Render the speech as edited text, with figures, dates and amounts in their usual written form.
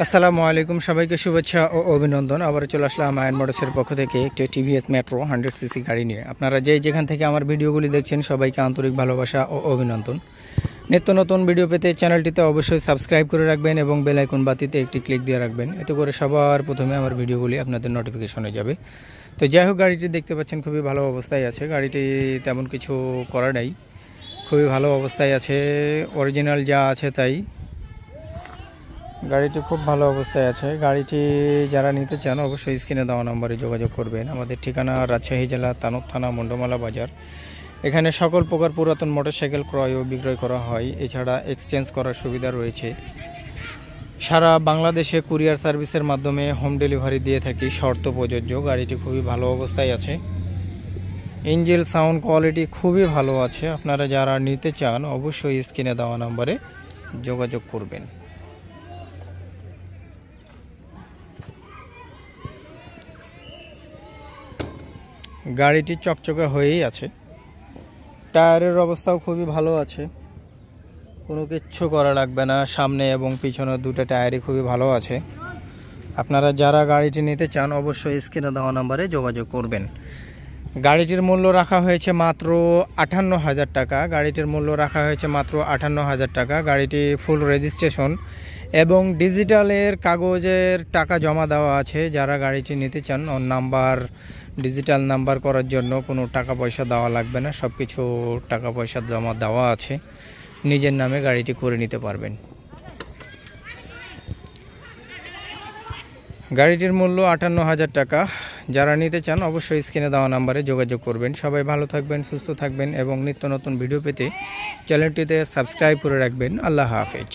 আসসালামু আলাইকুম, সবাইকে শুভেচ্ছা ও অভিনন্দন। আবার চলে আসলাম আয়ন মোটরসের পক্ষ থেকে একটি টিভিএস মেট্রো 100cc গাড়ি নিয়ে। আপনারা যেখান থেকে আমার ভিডিওগুলি দেখছেন সবাইকে আন্তরিক ভালোবাসা ও অভিনন্দন। নিত্য নতুন ভিডিও পেতে চ্যানেলটিতে অবশ্যই সাবস্ক্রাইব করে রাখবেন এবং বেল আইকন বাতিতে একটি ক্লিক দিয়ে রাখবেন, এতে করে সবার প্রথমে আমার ভিডিওগুলি আপনাদের নোটিফিকেশনে যাবে। তো যাই হোক, গাড়িটি দেখতে পাচ্ছেন খুবই ভালো অবস্থায় আছে। গাড়িটি তেমন কিছু করা নাই, খুবই ভালো অবস্থায় আছে, অরিজিনাল যা আছে তাই। গাড়িটি খুব ভালো অবস্থায় আছে। গাড়িটি যারা নিতে চান অবশ্যই স্ক্রিনে দেওয়া নম্বরে যোগাযোগ করবেন। আমাদের ঠিকানা রাজশাহী জেলা তানুক থানা মন্ডমালা বাজার। এখানে সকল প্রকার পুরাতন মোটরসাইকেল ক্রয় ও বিক্রয় করা হয়। এছাড়া এক্সচেঞ্জ করার সুবিধা রয়েছে। সারা বাংলাদেশে কুরিয়ার সার্ভিসের মাধ্যমে হোম ডেলিভারি দিয়ে থাকি, শর্ত প্রযোজ্য। গাড়িটি খুবই ভালো অবস্থায় আছে। ইঞ্জিন সাউন্ড কোয়ালিটি খুবই ভালো আছে। আপনারা যারা নিতে চান অবশ্যই স্ক্রিনে দেওয়া নম্বরে যোগাযোগ করবেন। গাড়িটি চকচকে হয়েই আছে। টায়ারের অবস্থাও খুবই ভালো আছে, কোনো কিচ্ছু করা লাগবে না। সামনে এবং পিছনে দুটো টায়ারই খুবই ভালো আছে। আপনারা যারা গাড়িটি নিতে চান অবশ্যই স্ক্রিনে দেওয়া নম্বরে যোগাযোগ করবেন। গাড়িটির মূল্য রাখা হয়েছে মাত্র 58,000 টাকা। গাড়িটির মূল্য রাখা হয়েছে মাত্র 58,000 টাকা। গাড়িটি ফুল রেজিস্ট্রেশন এবং ডিজিটালের কাগজের টাকা জমা দেওয়া আছে। যারা গাড়িটি নিতে চান ডিজিটাল নাম্বার করার জন্য কোনো টাকা পয়সা দেওয়া লাগবে না, সব কিছু টাকা পয়সা জমা দেওয়া আছে। নিজের নামে গাড়িটি করে নিতে পারবেন। গাড়িটির মূল্য 58,000 টাকা। যারা নিতে চান অবশ্যই স্ক্রিনে দেওয়া নাম্বারে যোগাযোগ করবেন। সবাই ভালো থাকবেন, সুস্থ থাকবেন এবং নিত্য নতুন ভিডিও পেতে চ্যানেলটিতে সাবস্ক্রাইব করে রাখবেন। আল্লাহ হাফেজ।